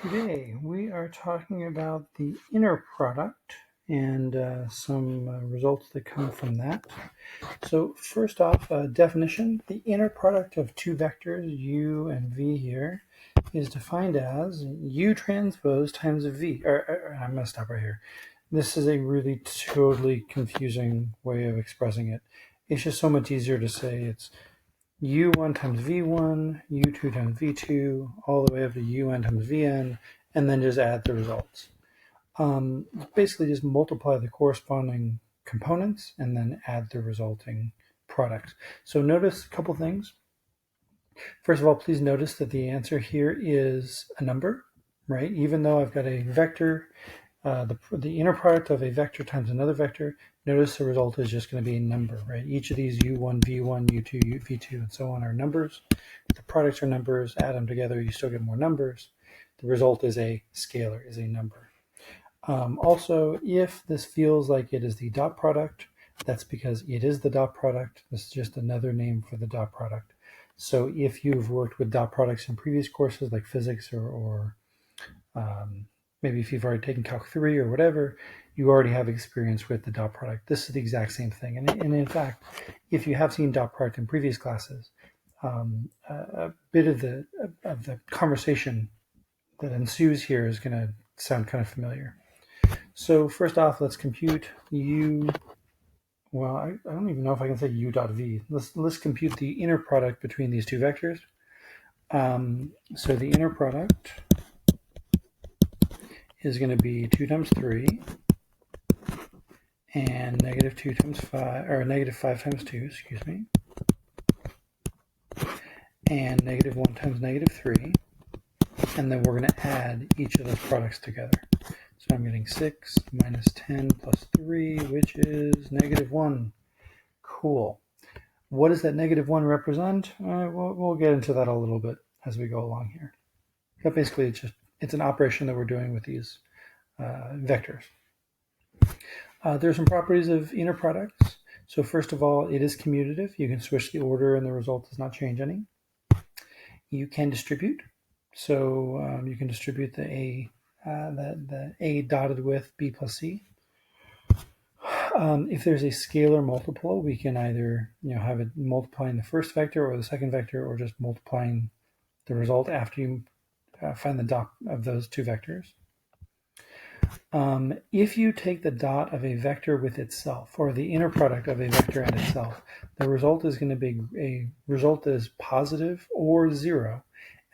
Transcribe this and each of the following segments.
Today we are talking about the inner product and some results that come from that. So first off, definition: the inner product of two vectors u and v here is defined as u transpose times v. I'm going to stop right here. This is a really totally confusing way of expressing it. It's just so much easier to say it's u1 times v1, u2 times v2, all the way up to un times vn, and then just add the results. Basically just multiply the corresponding components and then add the resulting product. So notice a couple things. First of all, please notice that the answer here is a number, right? Even though I've got a vector, the inner product of a vector times another vector, notice the result is just going to be a number, right? Each of these u1, v1, u2, v2, and so on are numbers. The products are numbers. Add them together, you still get more numbers. The result is a scalar, is a number. Also, if this feels like it is the dot product, that's because it is the dot product. This is just another name for the dot product. So if you've worked with dot products in previous courses like physics or maybe if you've already taken Calc 3 or whatever, you already have experience with the dot product. This is the exact same thing. And in fact, if you have seen dot product in previous classes, a bit of the conversation that ensues here is going to sound kind of familiar. So first off, let's compute u. Well, I don't even know if I can say u dot v. Let's compute the inner product between these two vectors. So the inner product is going to be 2 times 3 and negative 2 times 5, or negative 5 times 2, excuse me, and negative 1 times negative 3, and then we're going to add each of those products together. So I'm getting 6 minus 10 plus 3, which is negative 1. Cool. What does that negative 1 represent? We'll get into that a little bit as we go along here. But basically, it's an operation that we're doing with these vectors. There's some properties of inner products. So first of all, it is commutative. You can switch the order and the result does not change any. You can distribute. So you can distribute the A dotted with B plus C. If there's a scalar multiple, we can either have it multiplying the first vector or the second vector, or just multiplying the result after you find the dot of those two vectors. If you take the dot of a vector with itself, or the inner product of a vector and itself, the result is going to be a result that is positive or 0.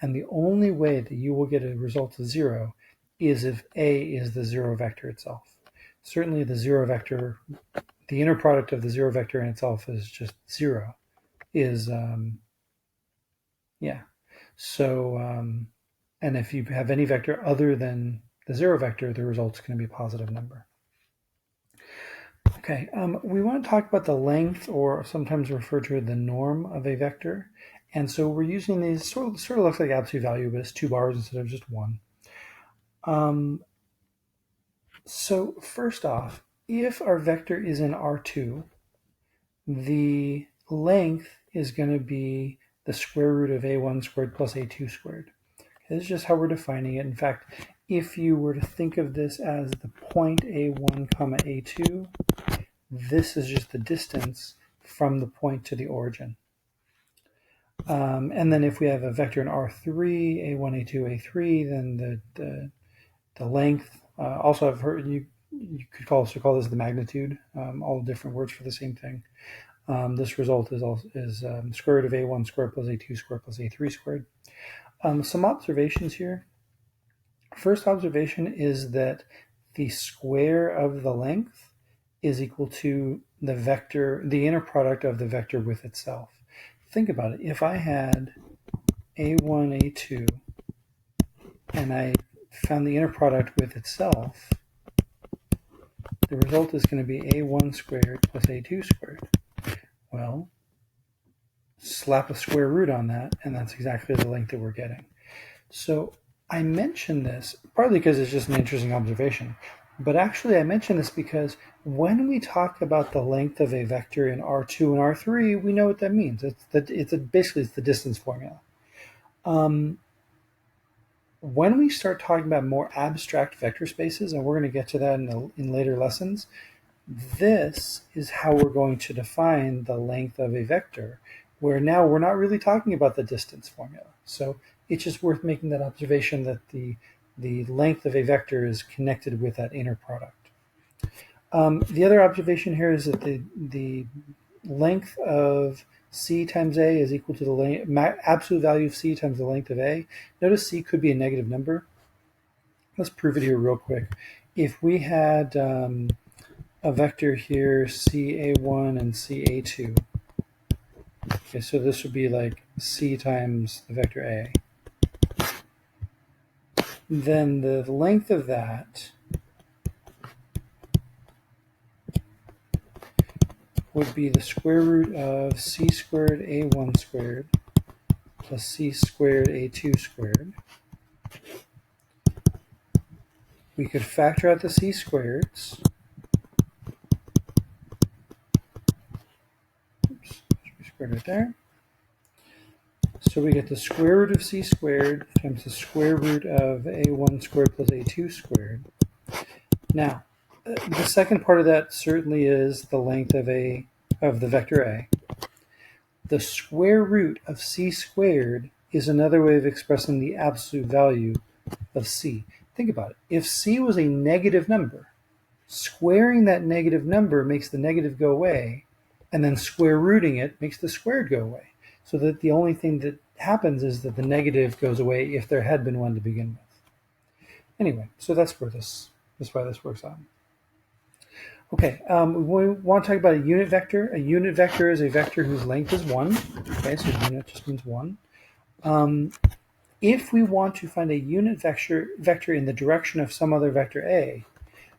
And the only way that you will get a result of 0 is if A is the 0 vector itself. Certainly the 0 vector, the inner product of the 0 vector in itself is just 0. So, and if you have any vector other than the 0 vector, the result's going to be a positive number. Okay, we want to talk about the length, or sometimes referred to as the norm of a vector. And so we're using these, sort of looks like absolute value, but it's 2 bars instead of just 1. So first off, if our vector is in R2, the length is going to be the square root of A1 squared plus A2 squared. This is just how we're defining it. In fact, if you were to think of this as the point A1 comma A2, this is just the distance from the point to the origin. And then if we have a vector in R3, A1, A2, A3, then the length, also I've heard you could also call this the magnitude, all different words for the same thing. This result is square root of A1 squared plus A2 squared plus A3 squared. Some observations here. First observation is that the square of the length is equal to the vector, the inner product of the vector with itself. Think about it. If I had A1, A2, and I found the inner product with itself, the result is going to be A1 squared plus A2 squared. Well, slap a square root on that, and that's exactly the length that we're getting. So I mention this partly because it's just an interesting observation, but actually I mention this because when we talk about the length of a vector in R2 and R3, we know what that means. Basically it's the distance formula. when we start talking about more abstract vector spaces, and we're going to get to that in later lessons, this is how we're going to define the length of a vector, where now we're not really talking about the distance formula. So it's just worth making that observation that the length of a vector is connected with that inner product. The other observation here is that the length of c times a is equal to the absolute value of c times the length of a. Notice c could be a negative number. Let's prove it here real quick. If we had a vector here, ca1 and ca2. Okay, so this would be like c times the vector a. Then the length of that would be the square root of c squared a1 squared plus c squared a2 squared. We could factor out the c squareds. Oops, squared right there. So we get the square root of c squared times the square root of a1 squared plus a2 squared. Now, the second part of that certainly is the length of the vector a. The square root of c squared is another way of expressing the absolute value of c. Think about it. If c was a negative number, squaring that negative number makes the negative go away, and then square rooting it makes the squared go away. So that the only thing that happens is that the negative goes away if there had been one to begin with. Anyway, so that's why this works out. Okay, we want to talk about a unit vector. A unit vector is a vector whose length is 1. Okay, so unit just means 1. If we want to find a unit vector in the direction of some other vector a,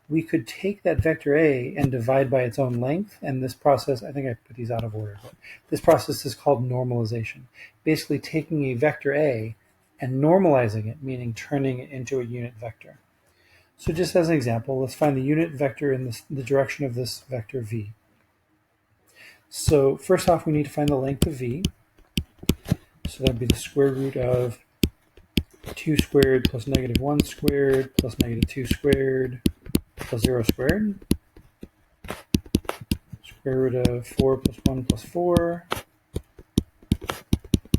we could take that vector a and divide by its own length. And this process, I think I put these out of order, but this process is called normalization. Basically taking a vector a and normalizing it, meaning turning it into a unit vector. So just as an example, let's find the unit vector in the direction of this vector v. So first off, we need to find the length of v. So that would be the square root of 2 squared plus negative 1 squared plus negative 2 squared plus 0 squared. Square root of 4 plus 1 plus 4.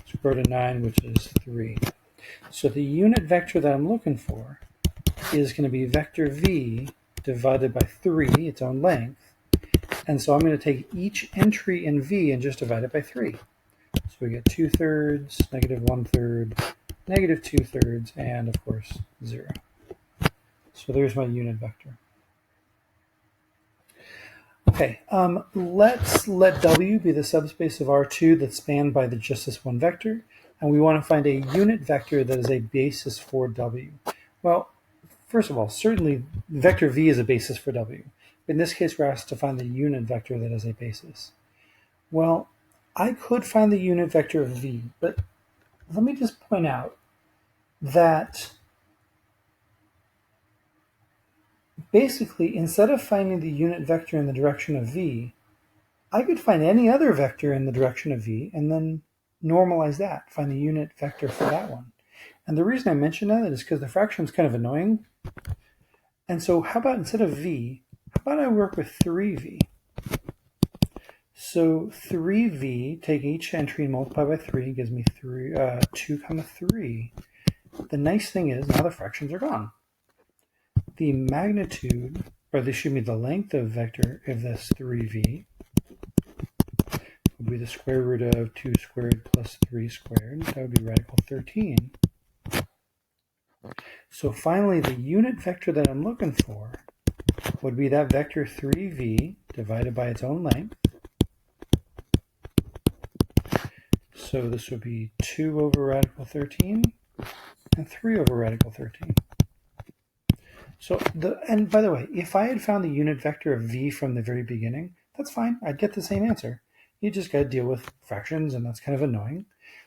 Square root of 9, which is 3. So the unit vector that I'm looking for is going to be vector v divided by 3, its own length. And so I'm going to take each entry in v and just divide it by 3. So we get 2/3, negative 1/3, negative 2/3, and of course 0. So there's my unit vector. Okay, let's let W be the subspace of R2 that's spanned by just this one vector, and we want to find a unit vector that is a basis for W. Well, first of all, certainly vector V is a basis for W. In this case, we're asked to find the unit vector that is a basis. Well, I could find the unit vector of V, but let me just point out that basically, instead of finding the unit vector in the direction of V, I could find any other vector in the direction of V and then normalize that, find the unit vector for that one. And the reason I mention that is because the fraction is kind of annoying. And so how about instead of V, how about I work with 3V? So 3V, take each entry and multiply by 3, gives me 2, 3. The nice thing is now the fractions are gone. The magnitude, or the length of vector of this 3v would be the square root of 2 squared plus 3 squared. That would be radical 13. So finally, the unit vector that I'm looking for would be that vector 3v divided by its own length. So this would be 2 over radical 13 and 3 over radical 13. So, and by the way, if I had found the unit vector of v from the very beginning, that's fine. I'd get the same answer. You just got to deal with fractions, and that's kind of annoying.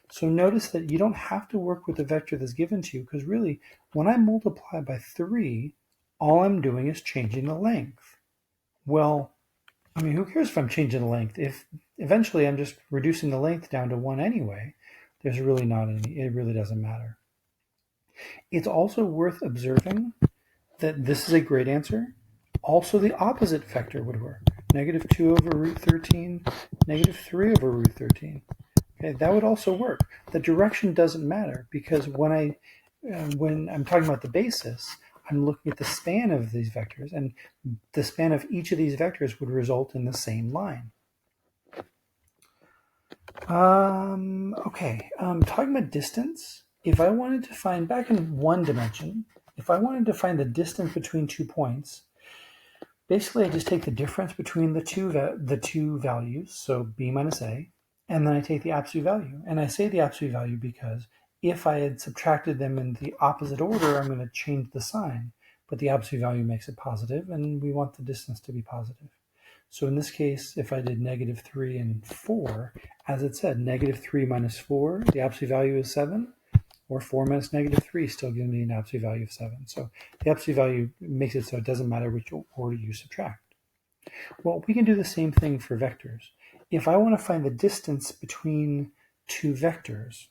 So notice that you don't have to work with the vector that's given to you, because really, when I multiply by 3, all I'm doing is changing the length. Well, I mean, who cares if I'm changing the length? If eventually I'm just reducing the length down to 1 anyway, there's really not any, it really doesn't matter. It's also worth observing that this is a great answer. Also, the opposite vector would work. Negative 2 over root 13, negative 3 over root 13. Okay, that would also work. The direction doesn't matter because when I'm talking about the basis, I'm looking at the span of these vectors, and the span of each of these vectors would result in the same line. Okay, talking about distance, if I wanted to find, back in one dimension, if I wanted to find the distance between 2 points, basically I just take the difference between the two values, so b minus a, and then I take the absolute value. And I say the absolute value because if I had subtracted them in the opposite order, I'm going to change the sign. But the absolute value makes it positive, and we want the distance to be positive. So in this case, if I did negative 3 and 4, as it said, negative 3 minus 4, the absolute value is 7, or 4 minus negative 3 still gives me an absolute value of 7. So the absolute value makes it so it doesn't matter which order you subtract. Well, we can do the same thing for vectors. If I want to find the distance between two vectors,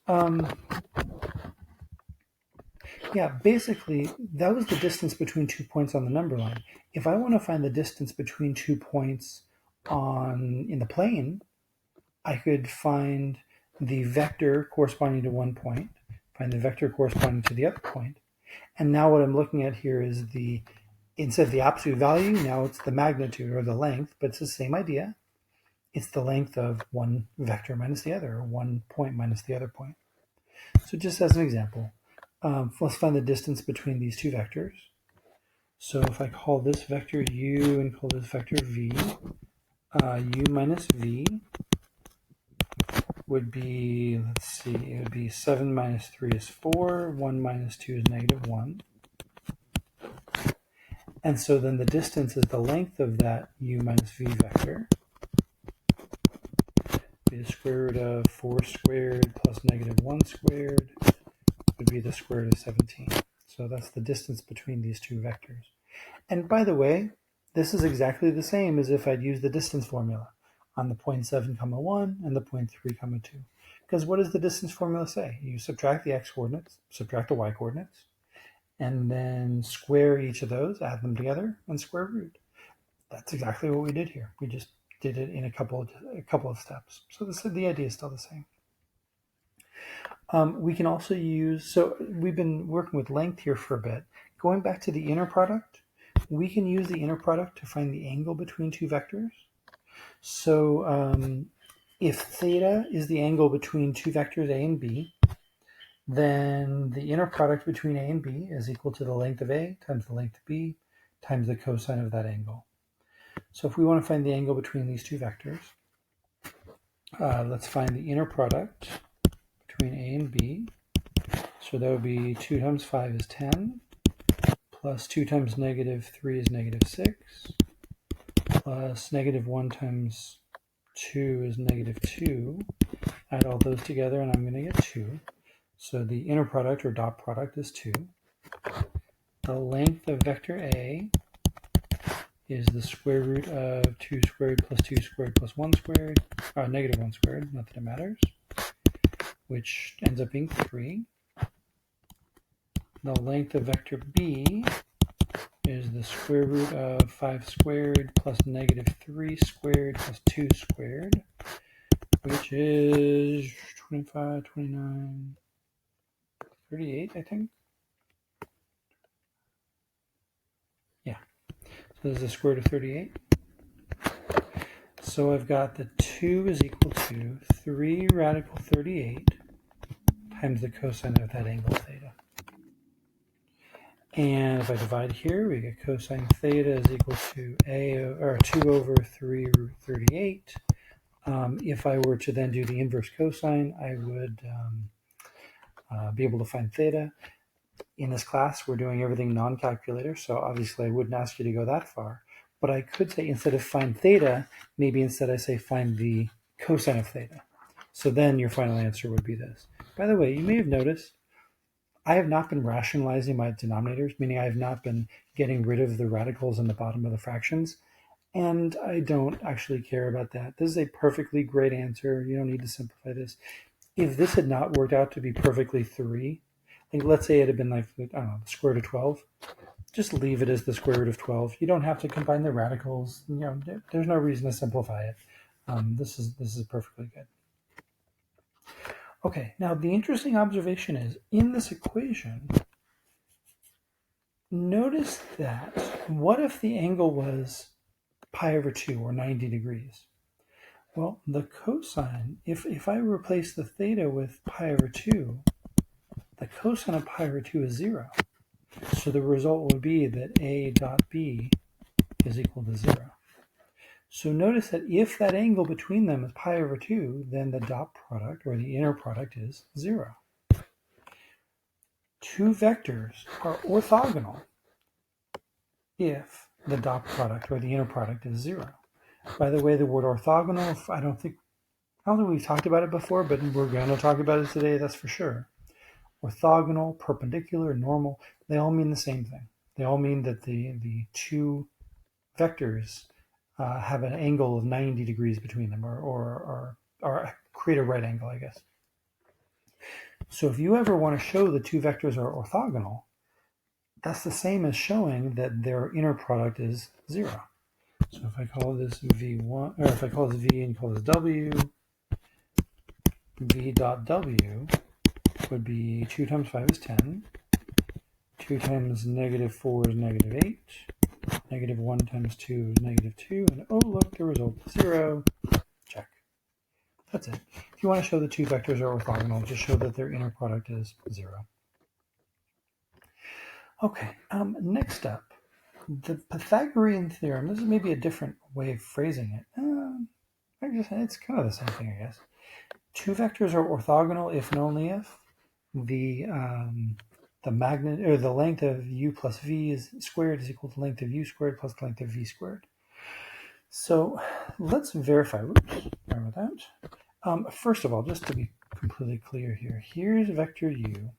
basically that was the distance between 2 points on the number line. If I want to find the distance between 2 points in the plane, I could find the vector corresponding to 1 point, find the vector corresponding to the other point, and now what I'm looking at here is instead of the absolute value, now it's the magnitude or the length, but it's the same idea. It's the length of one vector minus the other, or 1 point minus the other point. So just as an example, let's find the distance between these two vectors. So if I call this vector u and call this vector v, u minus v would be, let's see, it would be 7 minus 3 is 4, 1 minus 2 is negative 1. And so then the distance is the length of that u minus v vector. Be the square root of 4 squared plus negative 1 squared would be the square root of 17. So that's the distance between these two vectors. And by the way, this is exactly the same as if I'd used the distance formula on the point 7, 1 and the point 3, 2. Because what does the distance formula say? You subtract the x coordinates, subtract the y coordinates, and then square each of those, add them together, and square root. That's exactly what we did here. We just did it in a couple of steps. So the idea is still the same. We can also use, so we've been working with length here for a bit. Going back to the inner product, we can use the inner product to find the angle between two vectors. So if theta is the angle between two vectors a and b, then the inner product between a and b is equal to the length of a times the length of b times the cosine of that angle. So if we want to find the angle between these two vectors, let's find the inner product between a and b. So that would be 2 times 5 is 10, plus 2 times negative 3 is negative 6, plus negative 1 times 2 is negative 2. Add all those together and I'm going to get 2. So the inner product or dot product is 2. The length of vector A is the square root of 2 squared plus 2 squared plus 1 squared, negative 1 squared, not that it matters, which ends up being 3. The length of vector B is the square root of 5 squared plus negative 3 squared plus 2 squared, which is 25, 29, 38, I think. Yeah, so this is the square root of 38. So I've got the 2 is equal to 3 radical 38 times the cosine of that angle theta. And if I divide here, we get cosine theta is equal to 2 over 3 root 38. If I were to then do the inverse cosine, I would be able to find theta. In this class, we're doing everything non-calculator, so obviously I wouldn't ask you to go that far. But I could say instead of find theta, maybe instead I say find the cosine of theta. So then your final answer would be this. By the way, you may have noticed I have not been rationalizing my denominators, meaning I have not been getting rid of the radicals in the bottom of the fractions. And I don't actually care about that. This is a perfectly great answer. You don't need to simplify this. If this had not worked out to be perfectly 3, Like, let's say it had been like, I don't know, the square root of 12. Just leave it as the square root of 12. You don't have to combine the radicals. There's no reason to simplify it. This is perfectly good. Okay, now the interesting observation is, in this equation, notice that what if the angle was pi over 2 or 90 degrees? Well, the cosine, if I replace the theta with pi over 2, the cosine of pi over 2 is 0. So the result would be that a dot b is equal to 0. So notice that if that angle between them is pi over 2, then the dot product, or the inner product, is 0. Two vectors are orthogonal if the dot product, or the inner product, is 0. By the way, the word orthogonal, I don't think we've talked about it before, but we're going to talk about it today, that's for sure. Orthogonal, perpendicular, normal, they all mean the same thing. They all mean that the two vectors have an angle of 90 degrees between them, or create a right angle, I guess. So if you ever want to show the two vectors are orthogonal, that's the same as showing that their inner product is 0. So if I call this V1, or if I call this V and call this W, V dot W would be 2 times 5 is 10, 2 times negative 4 is negative 8, negative 1 times 2 is negative 2, and oh look, the result is 0. Check. That's it. If you want to show the two vectors are orthogonal, just show that their inner product is 0. Okay, next up, the Pythagorean theorem. This is maybe a different way of phrasing it. It's kind of the same thing, I guess. Two vectors are orthogonal if and only if the length of u plus v is squared is equal to length of u squared plus length of v squared. So let's verify. Oops, sorry about that. First of all, just to be completely clear here, here's vector u.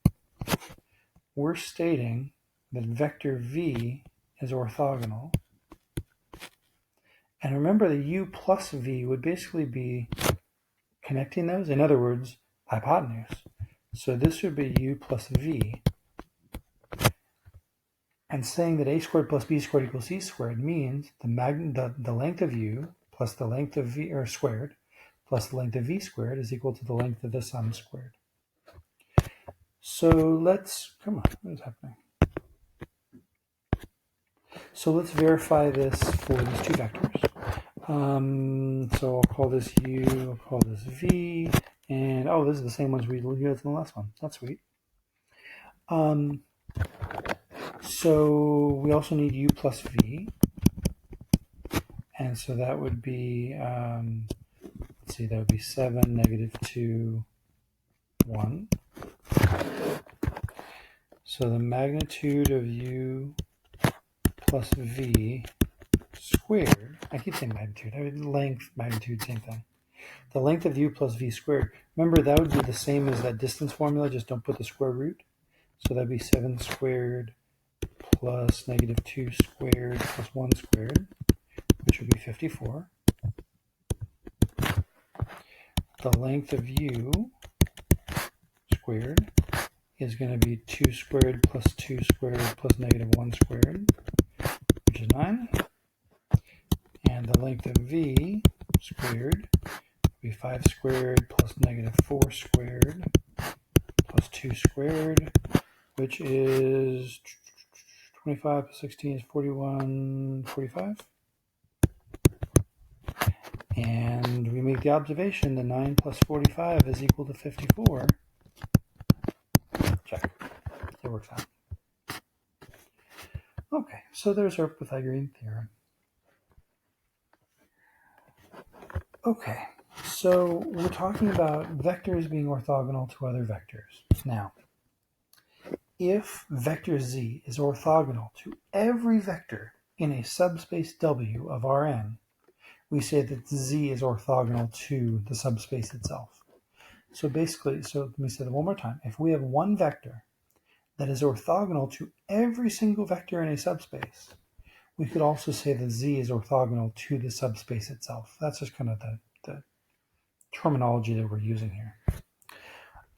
We're stating that vector v is orthogonal. And remember, the u plus v would basically be connecting those. In other words, hypotenuse. So this would be u plus v. And saying that a squared plus b squared equals c squared means the length of u plus the length of v, or squared, plus the length of v squared is equal to the length of the sum squared. So let's, come on, what is happening? So let's verify this for these two vectors. So I'll call this u, I'll call this v, and oh, this is the same ones we used in the last one. That's sweet. So we also need u plus v, and so that would be, let's see, that would be 7, negative 2, 1. So the magnitude of u plus v squared, I keep saying magnitude, length, magnitude, same thing. The length of u plus v squared, remember that would be the same as that distance formula, just don't put the square root. So that'd be 7 squared plus negative 2 squared plus 1 squared, which would be 54. The length of u squared is going to be 2 squared plus 2 squared plus negative 1 squared, which is 9. And the length of v squared would be 5 squared plus negative 4 squared plus 2 squared, which is 25 plus 16 is 41, 45. And we make the observation that 9 plus 45 is equal to 54. Check. It works out. Okay, so there's our Pythagorean theorem. Okay, so we're talking about vectors being orthogonal to other vectors. Now, if vector z is orthogonal to every vector in a subspace W of Rn, we say that z is orthogonal to the subspace itself. So basically, so let me say that one more time. If we have one vector that is orthogonal to every single vector in a subspace, we could also say that z is orthogonal to the subspace itself. That's just kind of the terminology that we're using here.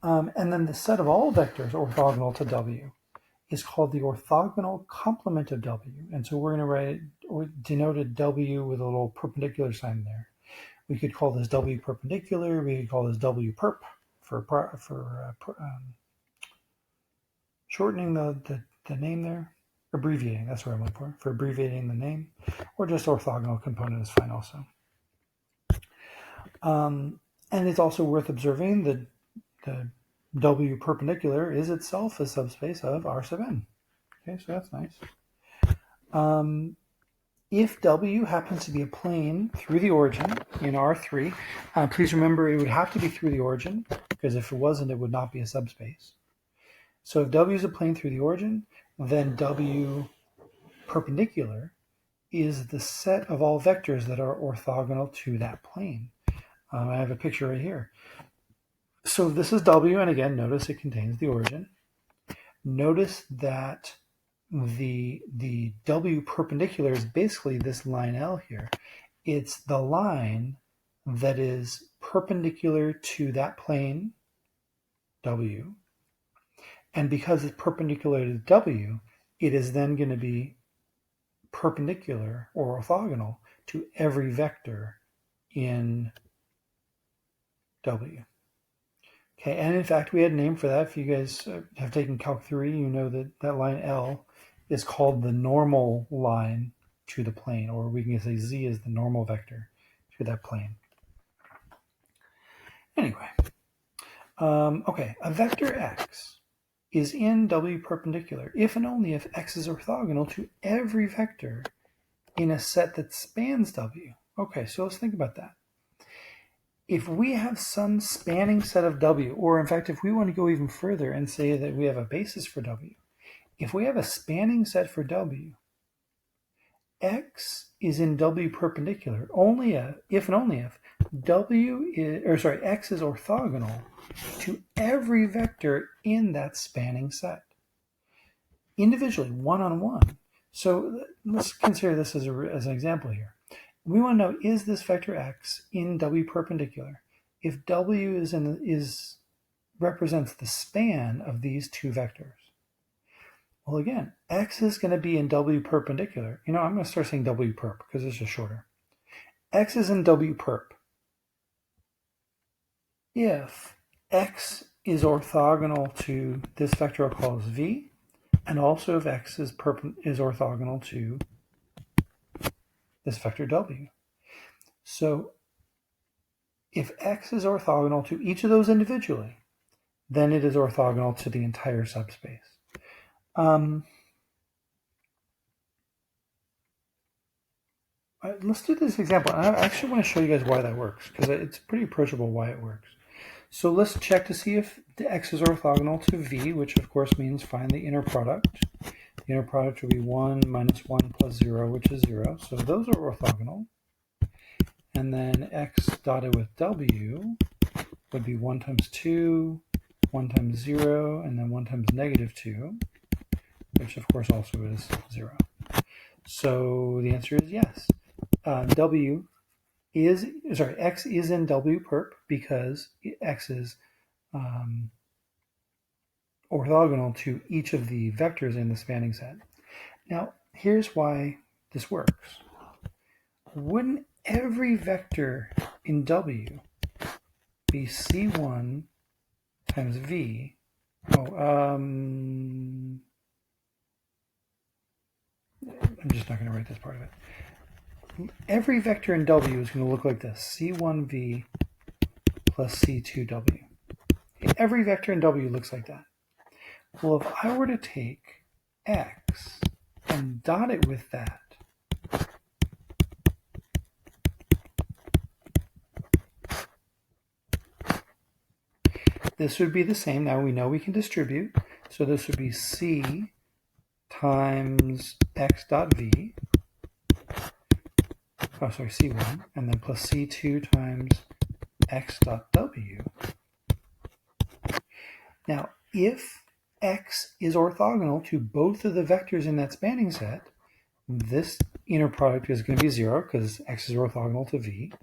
And then the set of all vectors orthogonal to W is called the orthogonal complement of W. And so we're going to write or denoted W with a little perpendicular sign there. We could call this W perpendicular. We could call this W perp for shortening the name there. Abbreviating, that's what I'm looking for abbreviating the name. Or just orthogonal component is fine also. And it's also worth observing that the W perpendicular is itself a subspace of R sub n. Okay, so that's nice. If W happens to be a plane through the origin in R3, please remember it would have to be through the origin, because if it wasn't, it would not be a subspace. So if W is a plane through the origin, then W perpendicular is the set of all vectors that are orthogonal to that plane. I have a picture right here. So this is W, and again, notice it contains the origin. Notice that the W perpendicular is basically this line L here. It's the line that is perpendicular to that plane, W. And because it's perpendicular to W, it is then going to be perpendicular or orthogonal to every vector in W. Okay, and in fact, we had a name for that. If you guys have taken Calc 3, you know that that line L is called the normal line to the plane, or we can say Z is the normal vector to that plane. Anyway, okay, a vector X is in W perpendicular if and only if X is orthogonal to every vector in a set that spans W. Okay, so let's think about that. If we have some spanning set of W, or in fact, if we want to go even further and say that we have a basis for W, if we have a spanning set for W, X is in W perpendicular only if and only if X is orthogonal to every vector in that spanning set, individually, one-on-one. So let's consider this as an example here. We want to know, is this vector X in W perpendicular if W represents the span of these two vectors? Well, again, X is going to be in W perpendicular. You know, I'm going to start saying W perp because it's just shorter. X is in W perp if X is orthogonal to this vector I'll call as V, and also if X is orthogonal to this vector W. So if X is orthogonal to each of those individually, then it is orthogonal to the entire subspace. Let's do this example. I actually want to show you guys why that works, because it's pretty approachable why it works. So let's check to see if the X is orthogonal to V, which of course means find the inner product. The inner product will be 1 minus 1 plus 0, which is 0. So those are orthogonal. And then X dotted with W would be 1 times 2, 1 times 0, and then 1 times negative 2, which of course also is 0. So the answer is yes. X is in W perp because X is orthogonal to each of the vectors in the spanning set. Now, here's why this works. Wouldn't every vector in W be C1 times V? I'm just not going to write this part of it. Every vector in W is going to look like this: C1V plus C2W. Every vector in W looks like that. Well, if I were to take X and dot it with that, this would be the same. Now we know we can distribute. So this would be C times X dot V. C1, and then plus C2 times X dot W. Now, if X is orthogonal to both of the vectors in that spanning set, this inner product is going to be 0 because X is orthogonal to V.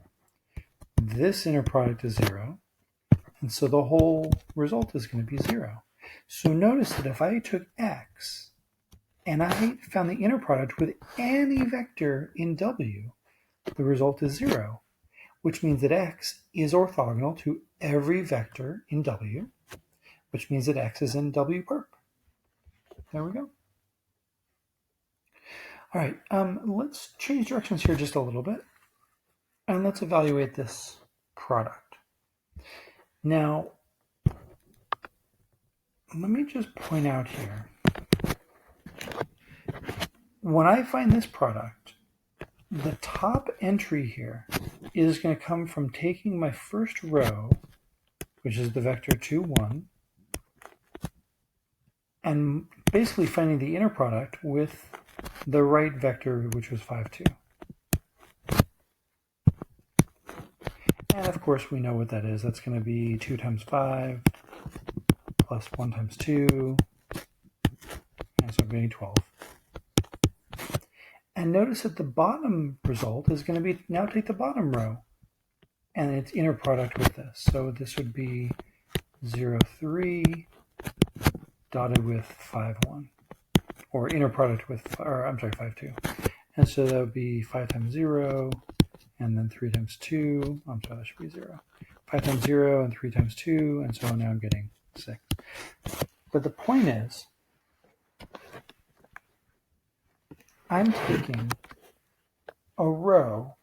This inner product is 0. And so the whole result is going to be 0. So notice that if I took x and I found the inner product with any vector in W, the result is 0, which means that x is orthogonal to every vector in W, which means that x is in W perp. There we go. All right, let's change directions here just a little bit, and let's evaluate this product. Now, let me just point out here, when I find this product, the top entry here is going to come from taking my first row, which is the vector 2, 1, and basically finding the inner product with the right vector, which was 5, 2. And of course, we know what that is. That's going to be 2 times 5 plus 1 times 2, and so I'm getting 12. And notice that the bottom result is going to be, now take the bottom row and its inner product with this. So this would be 0, 3 dotted with 5, 1, or inner product with, or I'm sorry, 5, 2. And so that would be 5 times 0, and then 3 times 2. I'm sorry, that should be 0. 5 times 0 and 3 times 2, and so now I'm getting 6. But the point is, I'm taking a row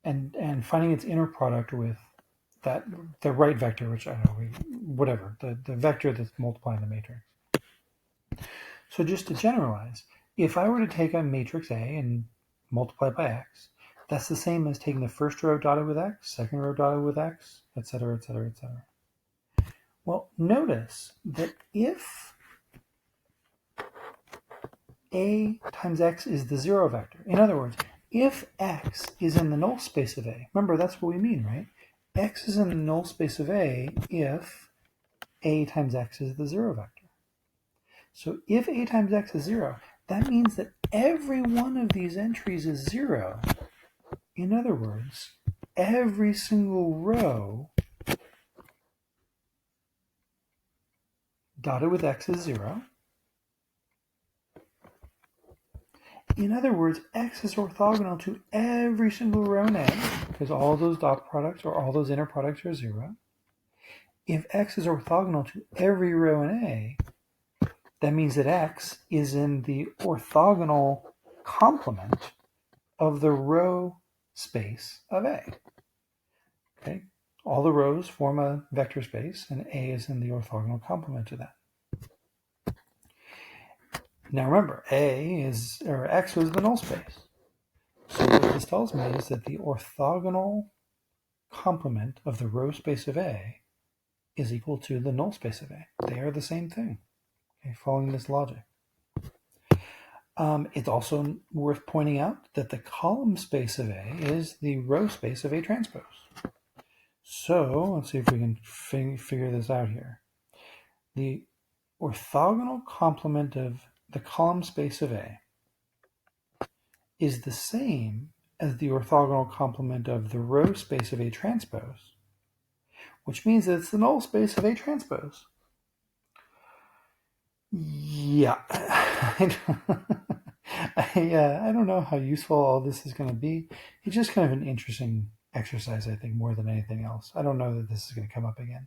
and finding its inner product with that the right vector, which I don't know, whatever, the vector that's multiplying the matrix. So just to generalize, if I were to take a matrix A and multiply by x, that's the same as taking the first row dotted with x, second row dotted with x, etc., etc., etc. Well, notice that if A times x is the 0 vector, in other words, if x is in the null space of A, remember that's what we mean, right? X is in the null space of A if A times x is the 0 vector. So if A times x is 0, that means that every one of these entries is 0. In other words, every single row dotted with x is 0. In other words, x is orthogonal to every single row in A, because all those dot products or all those inner products are 0. If x is orthogonal to every row in A, that means that x is in the orthogonal complement of the row space of A. Okay? All the rows form a vector space, and A is in the orthogonal complement to that. Now remember, x was the null space. So what this tells me is that the orthogonal complement of the row space of A is equal to the null space of A. They are the same thing, okay, following this logic. It's also worth pointing out that the column space of A is the row space of A transpose. So let's see if we can figure this out here. The orthogonal complement of the column space of A is the same as the orthogonal complement of the row space of A transpose, which means that it's the null space of A transpose. Yeah, I don't know how useful all this is going to be. It's just kind of an interesting exercise, I think, more than anything else. I don't know that this is going to come up again,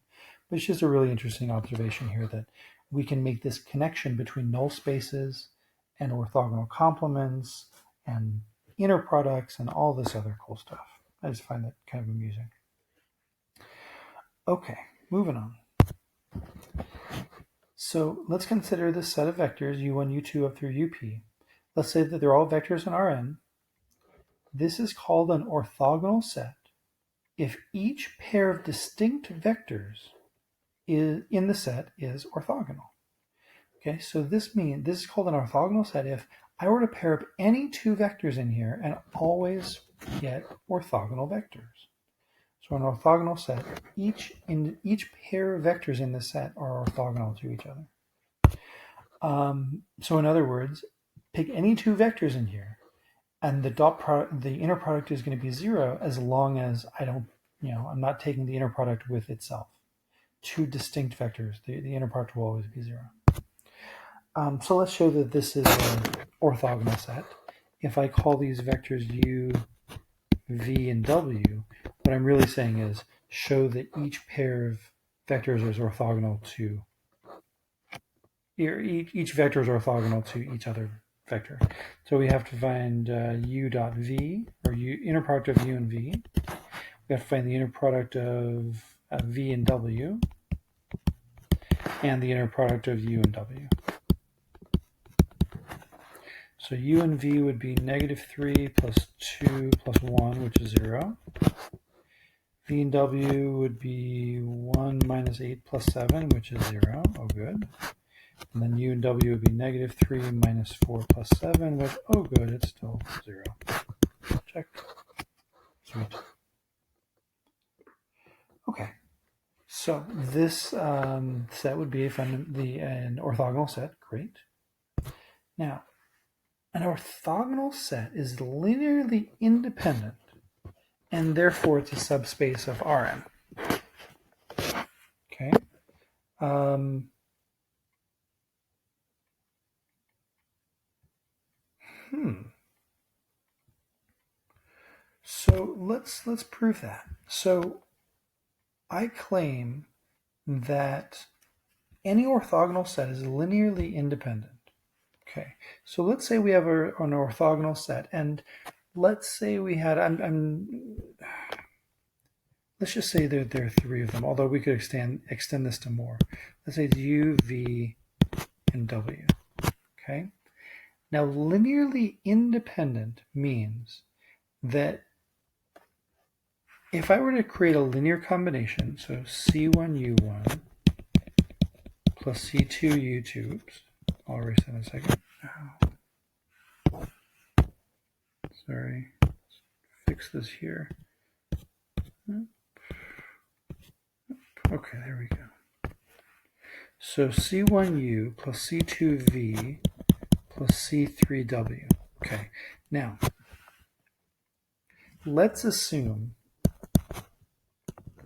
but it's just a really interesting observation here that we can make this connection between null spaces and orthogonal complements and inner products and all this other cool stuff. I just find that kind of amusing. Okay, moving on. So let's consider this set of vectors, u1, u2 up through up. Let's say that they're all vectors in Rn. This is called an orthogonal set if each pair of distinct vectors in the set is orthogonal. Okay, so this is called an orthogonal set if I were to pair up any two vectors in here and always get orthogonal vectors. So an orthogonal set, each pair of vectors in this set are orthogonal to each other. So in other words, pick any two vectors in here, and the inner product is going to be 0 as long as I'm not taking the inner product with itself. two distinct vectors. The inner product will always be 0. So let's show that this is an orthogonal set. If I call these vectors u, v, and w, what I'm really saying is show that each pair of vectors is orthogonal to each vector is orthogonal to each other vector. So we have to find u dot v, or inner product of u and v. We have to find the inner product of v and w, and the inner product of u and w. So u and v would be -3 plus 2 plus 1, which is 0. V and w would be 1 minus 8 plus 7, which is 0. Oh, good. And then u and w would be -3 minus 4 plus 7, which, oh, good, it's still 0. Check. Sweet. Okay. So this set would be an orthogonal set. Great. Now, an orthogonal set is linearly independent, and therefore it's a subspace of Rn. Okay. So let's prove that. So I claim that any orthogonal set is linearly independent. Okay, so let's say we have an orthogonal set, and let's say we had, let's just say that there are 3 of them, although we could extend this to more. Let's say it's u, v, and w. Okay, now linearly independent means that if I were to create a linear combination, so C1U1 plus C2U2, oops, I'll erase that in a second. Oh. Sorry, let's fix this here. Okay, there we go. So C1U plus C2V plus C3W. Okay, now let's assume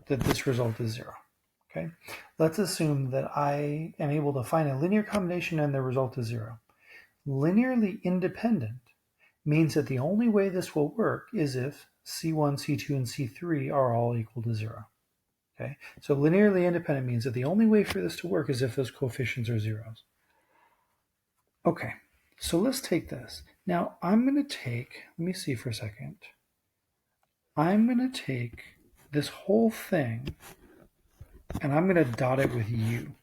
that this result is 0. Okay, let's assume that I am able to find a linear combination and the result is 0. Linearly independent means that the only way this will work is if C1, C2, and C3 are all equal to 0. Okay, so linearly independent means that the only way for this to work is if those coefficients are zeros. Okay, so let's take this. Now I'm going to take, let me see for a second. I'm going to take this whole thing and I'm going to dot it with u.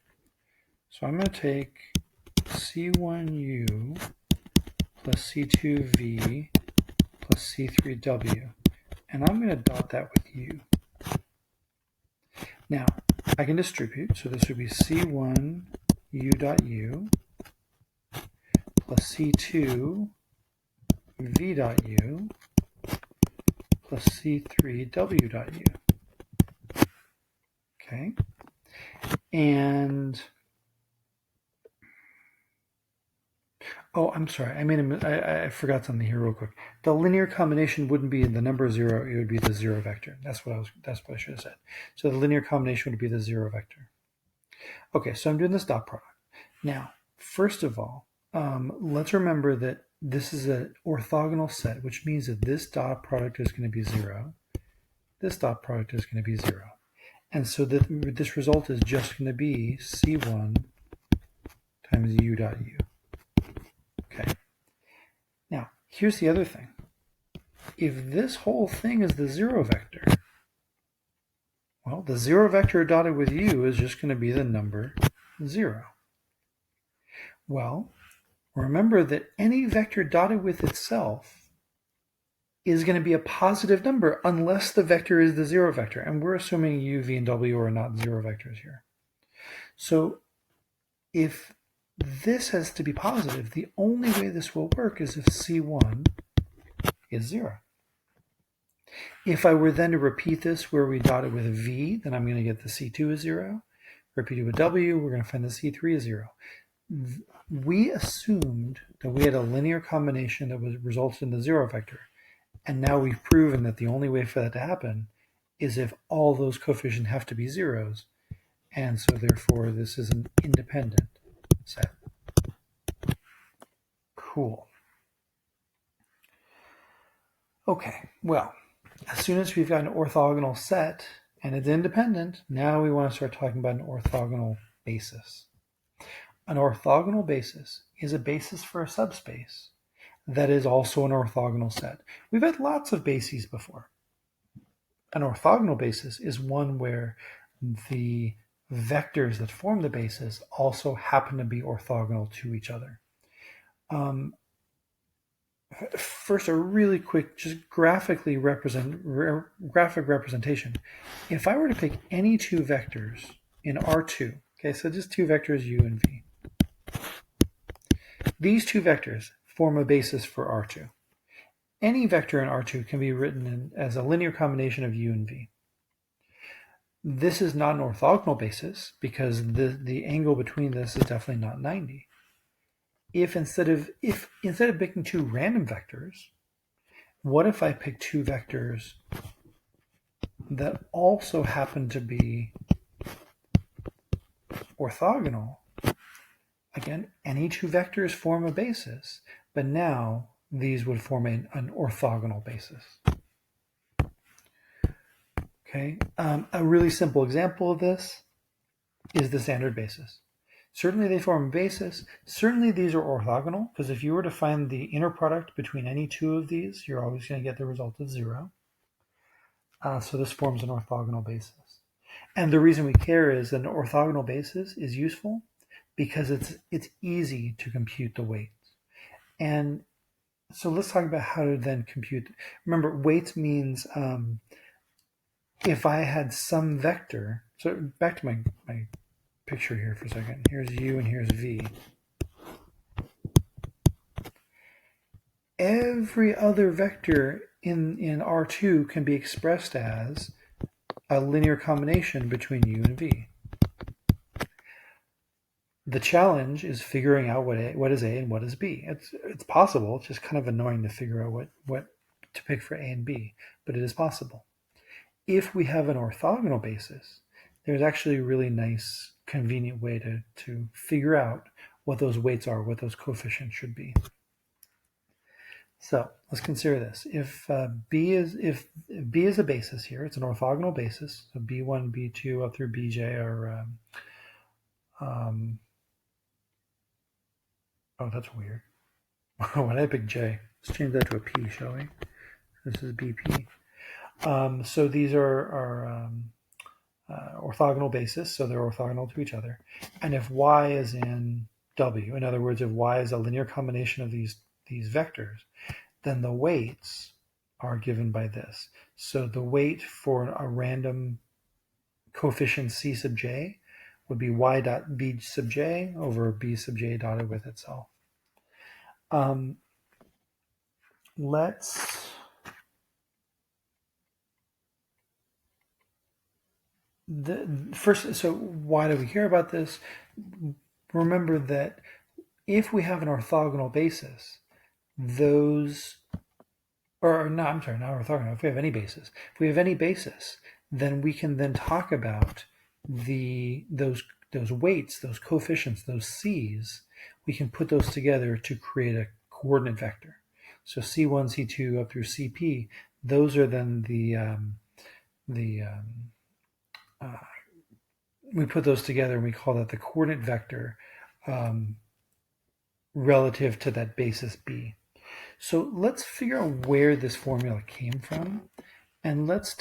So I'm going to take C1u plus C2v plus C3w, and I'm going to dot that with u. Now, I can distribute, so this would be C1 u dot u plus C2 v dot u plus C3 w dot u. Okay, and oh, I'm sorry, I forgot something here real quick. The linear combination wouldn't be the number 0; it would be the 0 vector. That's what I should have said. So the linear combination would be the 0 vector. Okay, so I'm doing this dot product. Now, first of all, let's remember that this is an orthogonal set, which means that this dot product is going to be 0. This dot product is going to be 0. And so this result is just going to be C1 times u dot u. Okay. Now, here's the other thing. If this whole thing is the 0 vector, well, the 0 vector dotted with u is just going to be the number 0. Well, remember that any vector dotted with itself is going to be a positive number unless the vector is the 0 vector. And we're assuming u, v, and w are not 0 vectors here. So if this has to be positive, the only way this will work is if C1 is 0. If I were then to repeat this where we dot it with a v, then I'm going to get the C2 is 0. Repeat it with w, we're going to find the C3 is 0. We assumed that we had a linear combination that resulted in the 0 vector. And now we've proven that the only way for that to happen is if all those coefficients have to be zeros. and so therefore this is an independent set. Cool. Okay, well, as soon as we've got an orthogonal set and it's independent, now we want to start talking about an orthogonal basis. An orthogonal basis is a basis for a subspace that is also an orthogonal set. We've had lots of bases before. An orthogonal basis is one where the vectors that form the basis also happen to be orthogonal to each other. First, a really quick, just graphic representation. If I were to pick any two vectors in R2, okay, so just two vectors u and v. These two vectors form a basis for R2. Any vector in R2 can be written as a linear combination of u and v. This is not an orthogonal basis because the angle between this is definitely not 90. If instead of picking two random vectors, what if I pick two vectors that also happen to be orthogonal? Again, any two vectors form a basis, but now these would form an orthogonal basis. Okay, a really simple example of this is the standard basis. Certainly they form a basis. Certainly these are orthogonal, because if you were to find the inner product between any two of these, you're always going to get the result of 0. So this forms an orthogonal basis. And the reason we care is that an orthogonal basis is useful because it's easy to compute the weights. And so let's talk about how to then compute. Remember, weights means if I had some vector, so back to my picture here for a second. Here's u and here's v. Every other vector in R2 can be expressed as a linear combination between u and v. The challenge is figuring out what is A and what is B. It's possible. It's just kind of annoying to figure out what to pick for A and B, but it is possible. If we have an orthogonal basis, there's actually a really nice, convenient way to figure out what those weights are, what those coefficients should be. So let's consider this. If B is a basis here, it's an orthogonal basis. So B1, B2 up through Bj are oh, that's weird. Why did I pick J? Let's change that to a P, shall we? This is BP. So these are orthogonal basis, so they're orthogonal to each other. And if y is in W, in other words, if y is a linear combination of these vectors, then the weights are given by this. So the weight for a random coefficient C sub j would be y dot b sub j over b sub j dotted with itself. First, so why do we care about this? Remember that if we have an orthogonal basis, if we have any basis, then we can then talk about those weights, those coefficients, those C's. We can put those together to create a coordinate vector. So C1, C2 up through CP, those are then we put those together and we call that the coordinate vector relative to that basis B. So let's figure out where this formula came from, and let's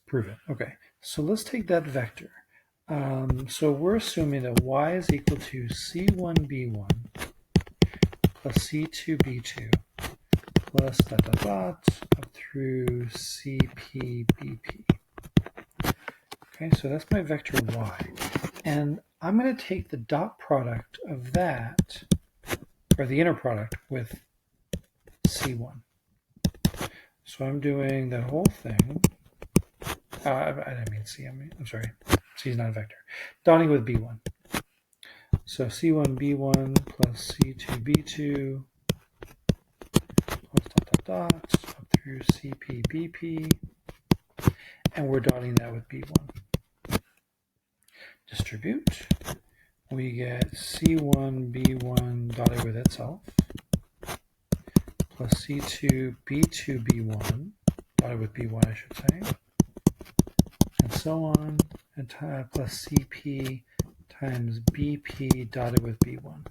prove it. Okay, so let's take that vector. So we're assuming that y is equal to C1b1 plus C2b2 plus dot dot dot up through CPBP. Okay, so that's my vector y. And I'm going to take the dot product of that, or the inner product, with C1. So I'm doing that whole thing. I didn't mean C. I'm sorry. C is not a vector. Dotting with B1. So C1b1 plus C2b2 plus dot dot dot up through CPBP. And we're dotting that with B1. distribute, we get C1 B1 dotted with itself plus C2 B2 B1 dotted with B1, I should say, and so on, and plus CP times BP dotted with B1.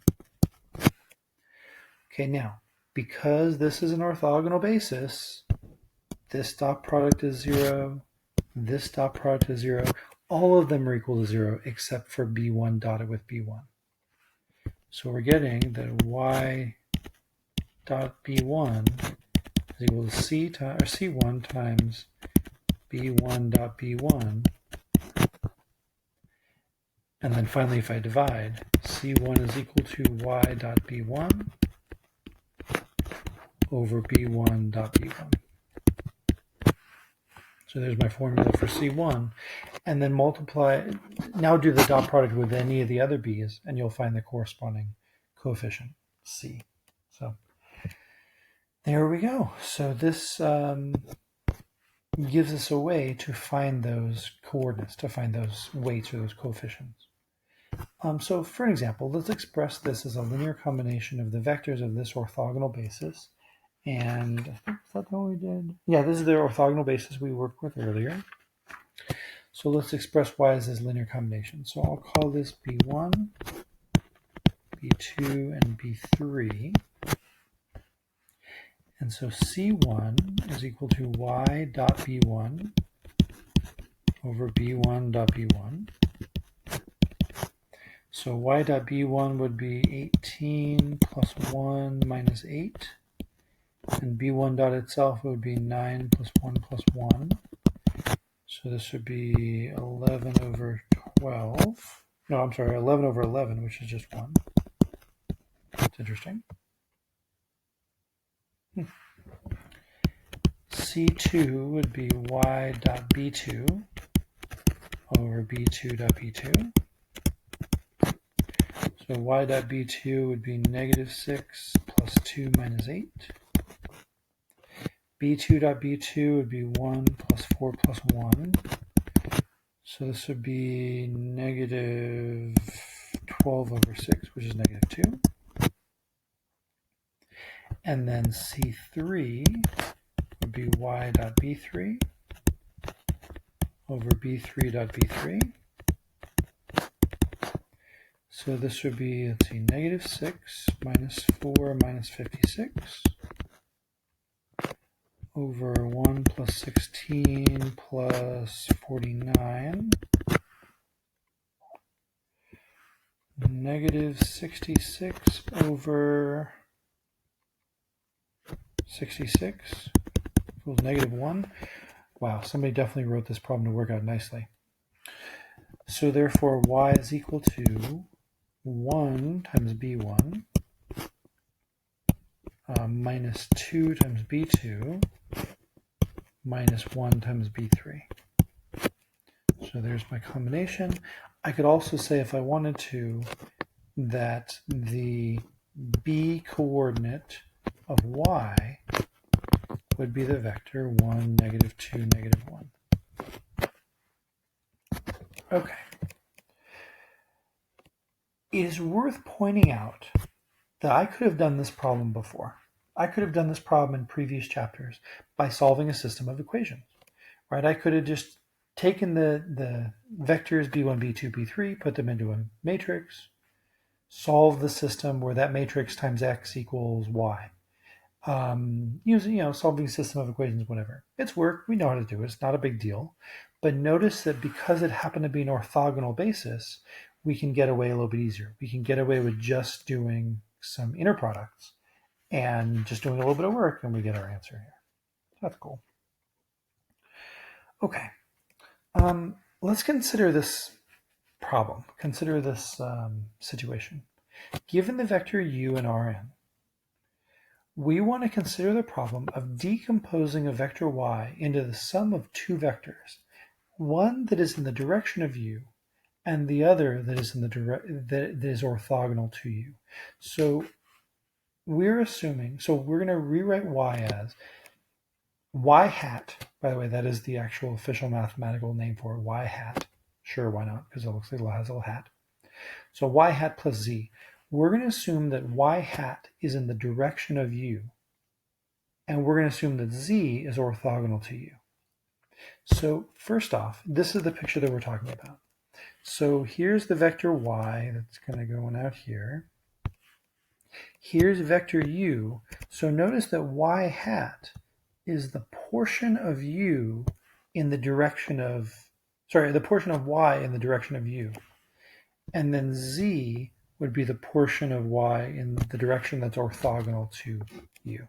Okay, now, because this is an orthogonal basis, this dot product is 0, this dot product is 0. All of them are equal to 0 except for B1 dotted with B1. So we're getting that Y dot B1 is equal to C1 times B1 dot B1. And then finally, if I divide, C1 is equal to Y dot B1 over B1 dot B1. So there's my formula for C1. And then multiply, now do the dot product with any of the other B's, and you'll find the corresponding coefficient, C. So there we go. So this gives us a way to find those coordinates, to find those weights or those coefficients. So for an example, let's express this as a linear combination of the vectors of this orthogonal basis. And I think that's what we did. Yeah, this is the orthogonal basis we worked with earlier. So let's express y as this linear combination. So I'll call this B1, B2, and B3. And so C1 is equal to y dot B1 over B1 dot B1. So y dot B1 would be 18 plus 1 minus 8. And B1 dot itself would be 9 plus 1 plus 1. So this would be 11 over 12. No, I'm sorry, 11 over 11, which is just 1. That's interesting. C2 would be y dot B2 over B2 dot B2. So y dot B2 would be negative 6 plus 2 minus 8. B2 dot B2 would be 1 plus 4 plus 1. So this would be negative 12 over 6, which is negative 2. And then C3 would be y dot B3 over B3 dot B3. So this would be, let's see, negative 6 minus 4 minus 56 over 1 plus 16 plus 49. Negative 66 over 66 equals negative 1. Wow, somebody definitely wrote this problem to work out nicely. So therefore, y is equal to 1 times B1 minus 2 times B2 minus 1 times B3. So there's my combination. I could also say, if I wanted to, that the B coordinate of y would be the vector 1, negative 2, negative 1. Okay. It is worth pointing out that I could have done this problem before. I could have done this problem in previous chapters by solving a system of equations, right? I could have just taken the vectors b1, b2, b3, put them into a matrix, solve the system where that matrix times x equals y. Using, solving a system of equations, whatever. It's work. We know how to do it. It's not a big deal. But notice that because it happened to be an orthogonal basis, we can get away a little bit easier. We can get away with just doing some inner products and just doing a little bit of work, and we get our answer here. That's cool. Okay. Let's consider this problem. Consider this situation. Given the vector u and Rn, we want to consider the problem of decomposing a vector y into the sum of two vectors, one that is in the direction of u and the other that is in the that is orthogonal to u. So we're going to rewrite y as y hat. By the way, that is the actual official mathematical name for it, y hat. Sure, why not? Because it looks like it has a little hat. So y hat plus z. We're going to assume that y hat is in the direction of u, and we're going to assume that z is orthogonal to u. So first off, this is the picture that we're talking about. So here's the vector y that's going to go out here. Here's vector u. So notice that y hat is the portion of u in the direction of, the portion of y in the direction of u. And then z would be the portion of y in the direction that's orthogonal to u.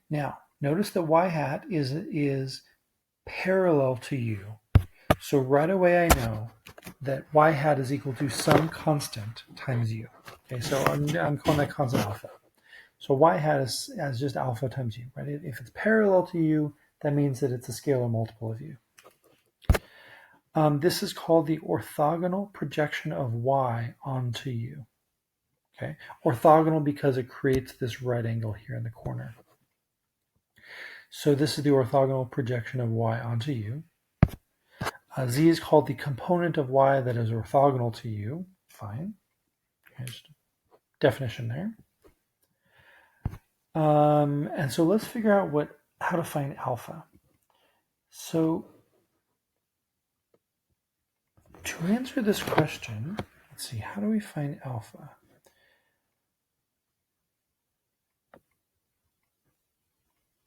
Now, notice that y hat is parallel to u. So right away I know that y hat is equal to some constant times u. Okay, so I'm calling that constant alpha. So y hat is just alpha times u, right? If it's parallel to u, that means that it's a scalar multiple of u. This is called the orthogonal projection of y onto u. Okay, orthogonal because it creates this right angle here in the corner. So this is the orthogonal projection of y onto u. Z is called the component of y that is orthogonal to u. Fine. Okay, just a definition there. And so let's figure out how to find alpha. So to answer this question, let's see, how do we find alpha?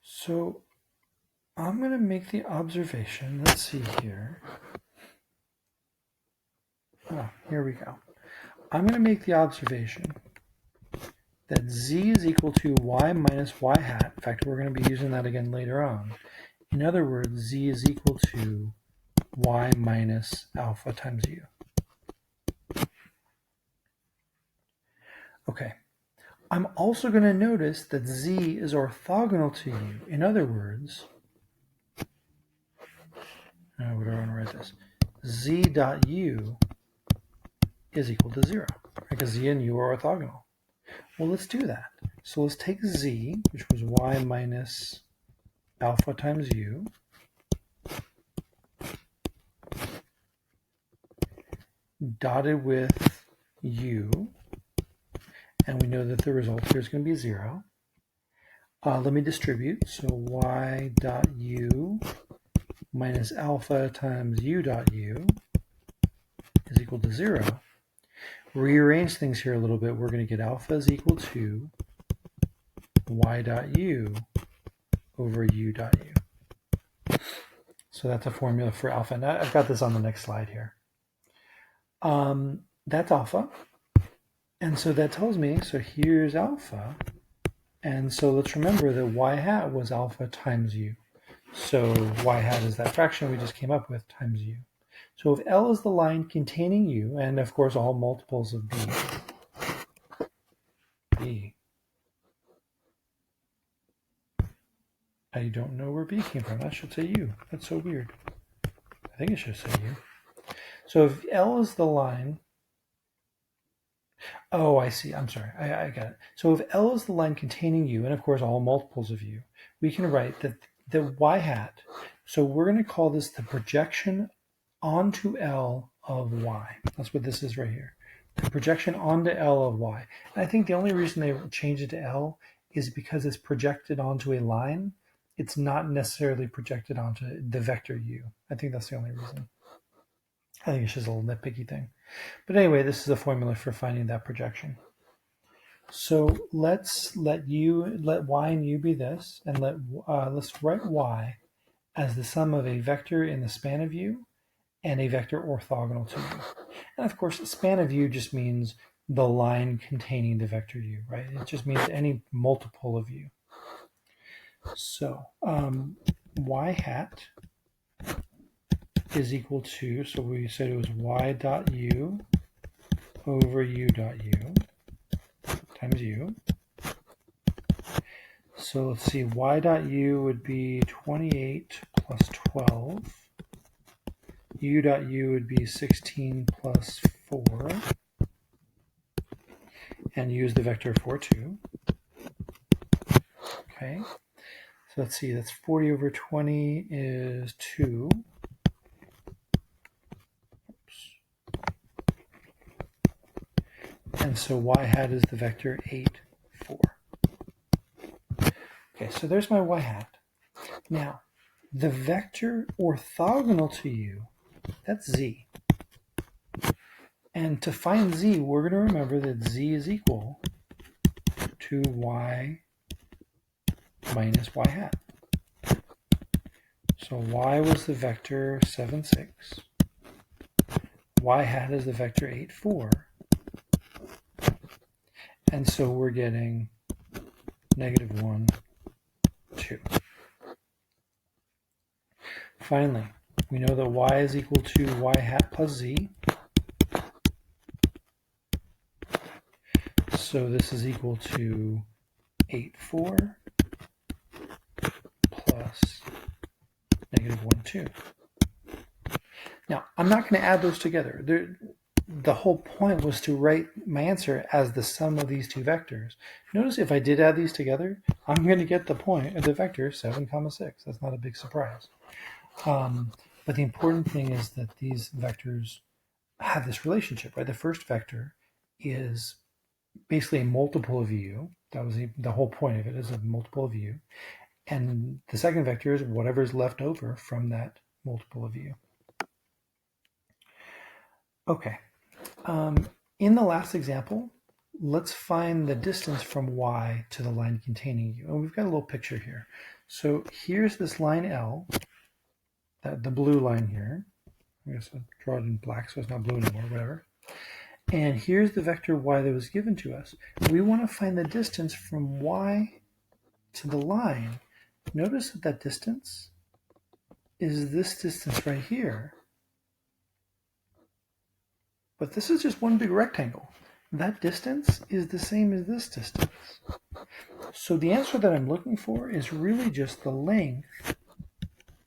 So I'm going to make the observation, let's see here. Oh, here we go. I'm going to make the observation that z is equal to y minus y hat. In fact, we're going to be using that again later on. In other words, z is equal to y minus alpha times u. Okay. I'm also going to notice that z is orthogonal to u. In other words, what do I want to write this? Z dot u is equal to 0, because z and u are orthogonal. Well, let's do that. So let's take z, which was y minus alpha times u, dotted with u, and we know that the result here is going to be 0. Let me distribute. So y dot u minus alpha times u dot u is equal to 0. Rearrange things here a little bit. We're going to get alpha is equal to y dot u over u dot u. So that's a formula for alpha. And I've got this on the next slide here. That's alpha. And so that tells me, so here's alpha. And so let's remember that y hat was alpha times u. So y hat is that fraction we just came up with times u. So if L is the line containing u, and of course all multiples of b, I don't know where b came from. That should say u. That's so weird. I think it should say u. So if L is the line, oh, I see. I'm sorry. I got it. So if L is the line containing u, and of course all multiples of u, we can write that the y hat, so we're going to call this the projection onto L of y. That's what this is right here. The projection onto L of y. And I think the only reason they changed it to L is because it's projected onto a line. It's not necessarily projected onto the vector u. I think that's the only reason. I think it's just a little nitpicky thing. But anyway, this is a formula for finding that projection. So let's let y and u be this, and let's write y as the sum of a vector in the span of u and a vector orthogonal to u. And of course, the span of u just means the line containing the vector u, right? It just means any multiple of u. So y hat is equal to, so we said it was y dot u over u dot u times u. So let's see, y dot u would be 28 plus 12. U dot u would be 16 plus 4. And use the vector for 2. Okay. So let's see, that's 40 over 20 is 2. And so y hat is the vector 8, 4. Okay, so there's my y hat. Now, the vector orthogonal to u, that's z. And to find z, we're going to remember that z is equal to y minus y hat. So y was the vector 7, 6. Y hat is the vector 8, 4. And so we're getting negative 1, 2. Finally, we know that y is equal to y hat plus z. So this is equal to 8, 4 plus negative 1, 2. Now, I'm not going to add those together. The whole point was to write my answer as the sum of these two vectors. Notice if I did add these together, I'm going to get the point of the vector 7, 6. That's not a big surprise. But the important thing is that these vectors have this relationship, right? The first vector is basically a multiple of u. That was the whole point of it, is a multiple of u. And the second vector is whatever is left over from that multiple of u. Okay. In the last example, let's find the distance from y to the line containing u. And we've got a little picture here. So here's this line L, the blue line here. I guess I'll draw it in black so it's not blue anymore, whatever. And here's the vector y that was given to us. We want to find the distance from y to the line. Notice that distance is this distance right here. But this is just one big rectangle. That distance is the same as this distance. So the answer that I'm looking for is really just the length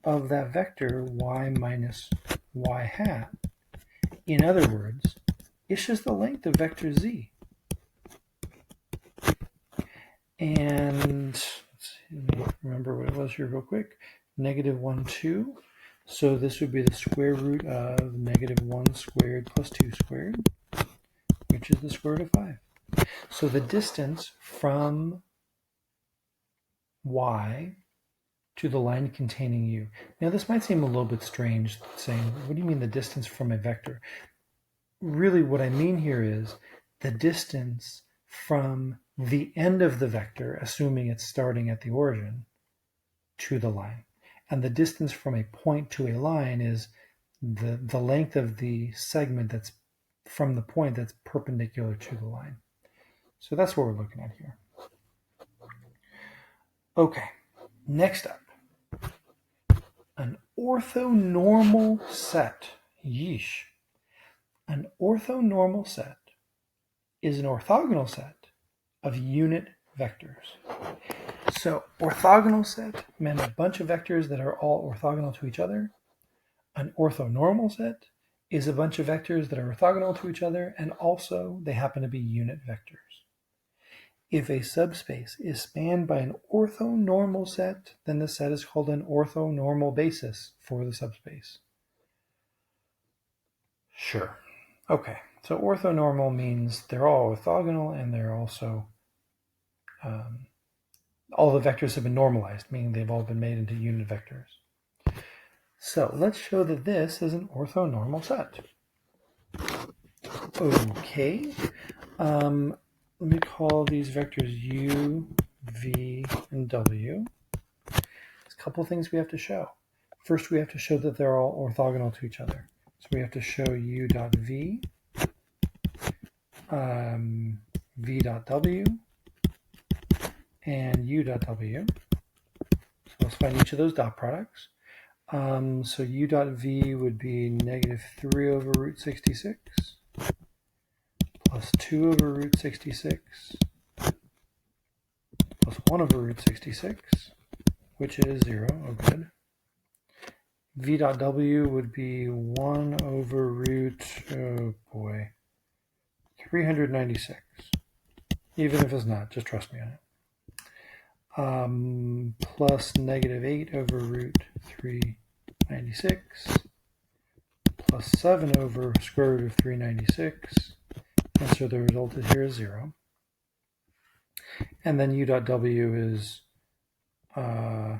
of that vector y minus y hat. In other words, it's just the length of vector z. And let's see, let me remember what it was here real quick. Negative 1, 2. So this would be the square root of negative 1 squared plus 2 squared, which is the square root of 5. So the distance from y to the line containing u. Now this might seem a little bit strange, saying, what do you mean the distance from a vector? Really what I mean here is the distance from the end of the vector, assuming it's starting at the origin, to the line. And the distance from a point to a line is the length of the segment that's from the point that's perpendicular to the line. So that's what we're looking at here. Okay, next up. An orthonormal set. Yeesh. An orthonormal set is an orthogonal set of unit vectors. So orthogonal set meant a bunch of vectors that are all orthogonal to each other. An orthonormal set is a bunch of vectors that are orthogonal to each other, and also they happen to be unit vectors. If a subspace is spanned by an orthonormal set, then the set is called an orthonormal basis for the subspace. Sure. Okay, so orthonormal means they're all orthogonal and they're also all the vectors have been normalized, meaning they've all been made into unit vectors. So let's show that this is an orthonormal set. Okay, let me call these vectors u, v, and w. There's a couple things we have to show. First, we have to show that they're all orthogonal to each other. So we have to show u dot v, v dot w, and u dot w. So let's find each of those dot products. So u dot v would be negative 3 over root 66 plus 2 over root 66 plus 1 over root 66, which is 0. Oh, good. V dot w would be 1 over root, oh boy, 396. Even if it's not, just trust me on it. Plus negative 8 over root 396 plus 7 over square root of 396 And so the result here is 0. And then u dot w is oh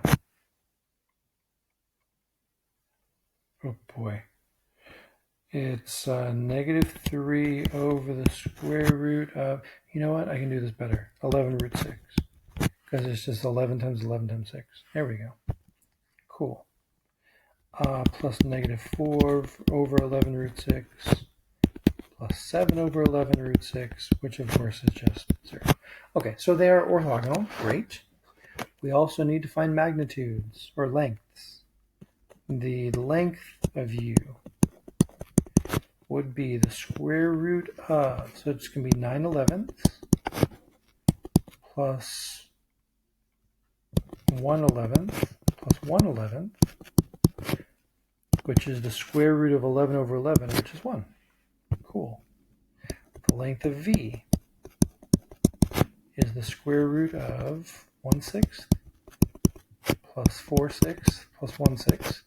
boy. It's -3 over the square root of, you know what? I can do this better. 11 root 6. Because it's just 11 times 11 times 6. There we go. Cool. Plus -4 over 11 root 6. Plus 7 over 11 root 6, which of course is just 0. Okay, so they are orthogonal. Great. We also need to find magnitudes, or lengths. The length of u would be the square root of, so it's going to be 9/11 plus 1/11 plus 1/11, which is the square root of 11 over 11, which is 1. Cool. The length of v is the square root of 1/6 plus 4/6 plus 1/6,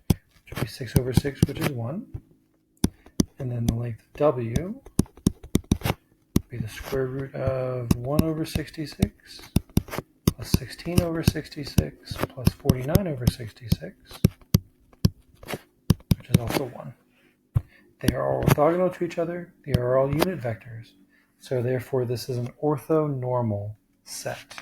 which would be 6 over 6, which is 1. And then the length of w would be the square root of 1 over 66 plus 16 over 66 plus 49 over 66, which is also 1. They are all orthogonal to each other. They are all unit vectors. So therefore, this is an orthonormal set.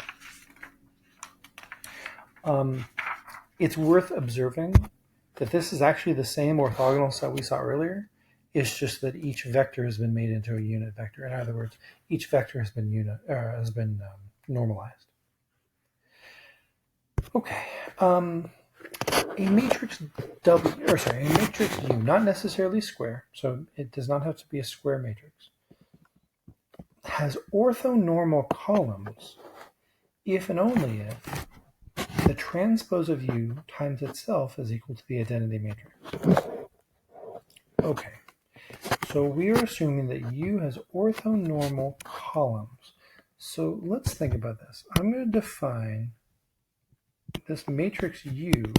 It's worth observing that this is actually the same orthogonal set we saw earlier. It's just that each vector has been made into a unit vector. In other words, each vector has been normalized. Okay. A matrix a matrix U, not necessarily square, so it does not have to be a square matrix, has orthonormal columns if and only if the transpose of U times itself is equal to the identity matrix. Okay, so we are assuming that U has orthonormal columns. So let's think about this. I'm going to define this matrix U.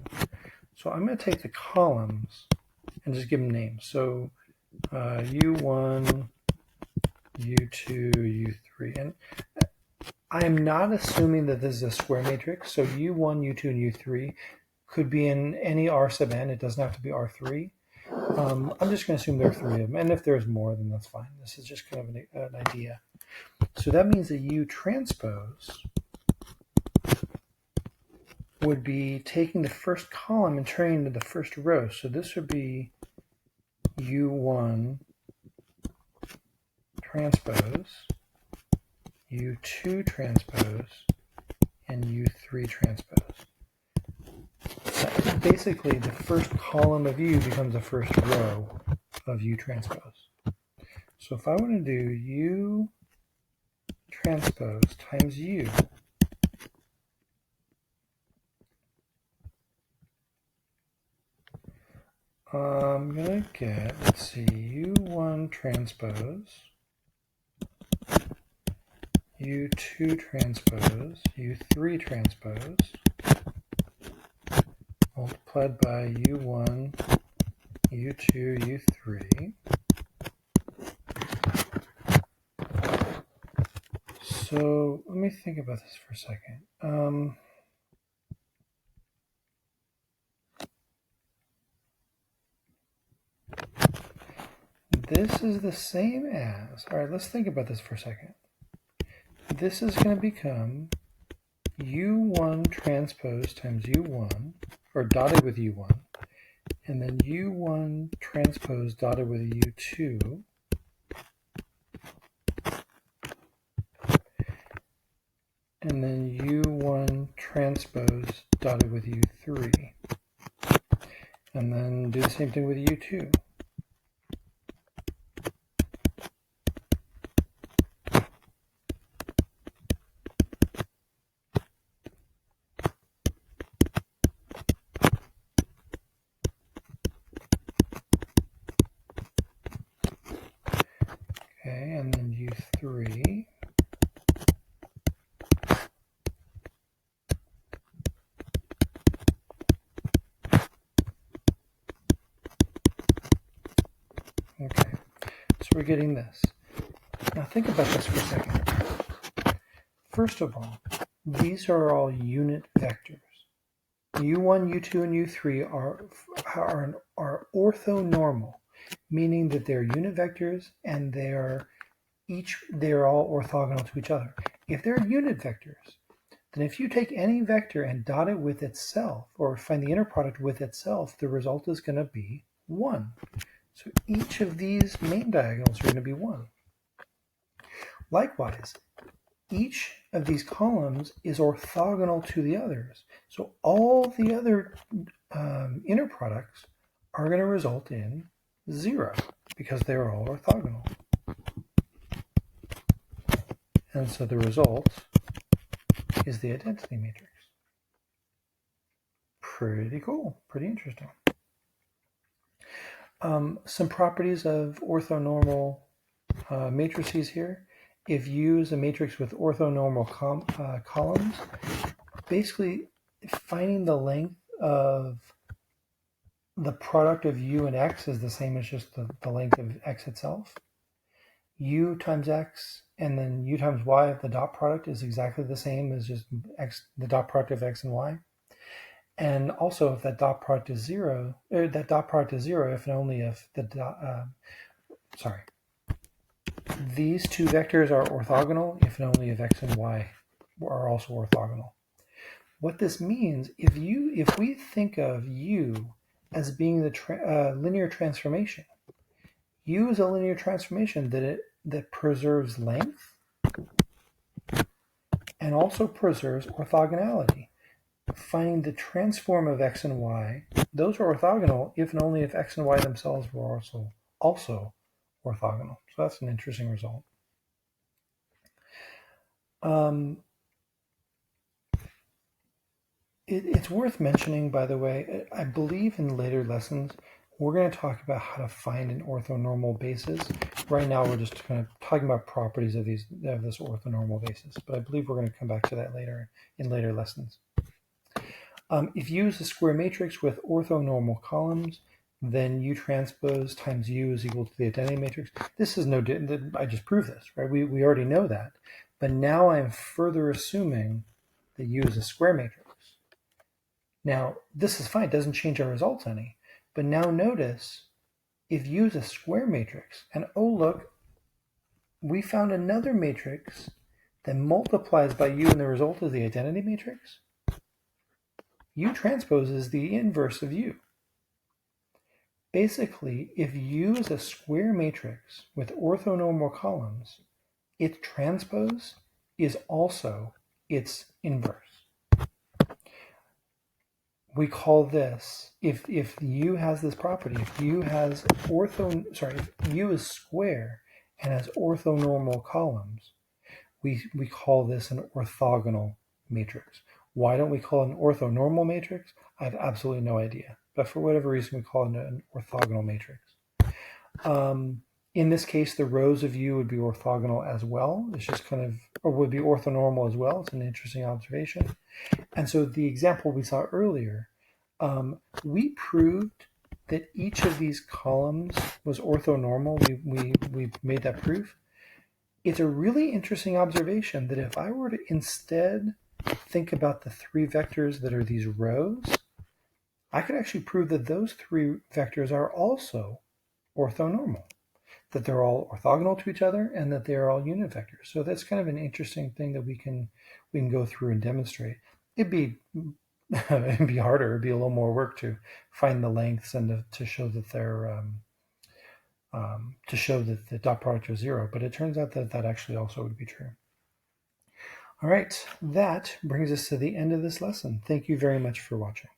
So I'm going to take the columns and just give them names. So U1, U2, U3. And I am not assuming that this is a square matrix. So U1, U2, and U3 could be in any R sub n. It doesn't have to be R3. I'm just going to assume there are 3 of them. And if there's more, then that's fine. This is just kind of an idea. So that means that U transpose would be taking the first column and turning it into the first row. So this would be U1 transpose, U2 transpose, and U3 transpose. Basically, the first column of U becomes the first row of U transpose. So if I want to do U transpose times U, I'm going to get, let's see, U1 transpose, U2 transpose, U3 transpose, multiplied by U1, U2, U3. So let me think about this for a second. This is the same as, all right, let's think about this for a second. This is going to become U1 transpose times U1, or dotted with U1, and then U1 transpose dotted with U2, and then U1 transpose dotted with U3, and then do the same thing with U2. Okay, and then U3. Okay, so we're getting this. Now think about this for a second. First of all, these are all unit vectors. U1, U2, and U3 are orthonormal, meaning that they're unit vectors and they're all orthogonal to each other. If they're unit vectors, then if you take any vector and dot it with itself, or find the inner product with itself, the result is going to be 1. So each of these main diagonals are going to be 1. Likewise, each of these columns is orthogonal to the others. So all the other inner products are going to result in 0 because they're all orthogonal. And so the result is the identity matrix. Pretty cool, pretty interesting. Some properties of orthonormal matrices here. If you use a matrix with orthonormal columns, basically finding the length of the product of u and x is the same as just the length of x itself. U times x and then u times y of the dot product is exactly the same as just x, the dot product of x and y. And also, if that dot product is 0, if and only if the these two vectors are orthogonal, if and only if x and y are also orthogonal. What this means, if we think of u as being the linear transformation, u is a linear transformation that preserves length and also preserves orthogonality. Finding the transform of x and y, those are orthogonal if and only if x and y themselves were also orthogonal. So that's an interesting result. It's worth mentioning, by the way, I believe in later lessons, we're going to talk about how to find an orthonormal basis. Right now, we're just kind of talking about properties of this orthonormal basis, but I believe we're going to come back to that later in later lessons. If you use a square matrix with orthonormal columns, then U transpose times U is equal to the identity matrix. This is no different. I just proved this, right? We already know that. But now I'm further assuming that U is a square matrix. Now, this is fine. It doesn't change our results any. But now notice, if U is a square matrix, and oh, look, we found another matrix that multiplies by U and the result is the identity matrix. U transpose is the inverse of U. Basically, if U is a square matrix with orthonormal columns, its transpose is also its inverse. We call this, if U has this property, if U is square and has orthonormal columns, we call this an orthogonal matrix. Why don't we call it an orthonormal matrix? I have absolutely no idea. But for whatever reason, we call it an orthogonal matrix. In this case, the rows of U would be orthogonal as well. It's just or would be orthonormal as well. It's an interesting observation. And so the example we saw earlier, we proved that each of these columns was orthonormal. We made that proof. It's a really interesting observation that if I were to instead think about the 3 vectors that are these rows, I could actually prove that those 3 vectors are also orthonormal, that they're all orthogonal to each other and that they're all unit vectors. So that's kind of an interesting thing that we can go through and demonstrate. It'd be harder. It'd be a little more work to find the lengths and to show that they're to show that the dot product is 0. But it turns out that actually also would be true. All right, that brings us to the end of this lesson. Thank you very much for watching.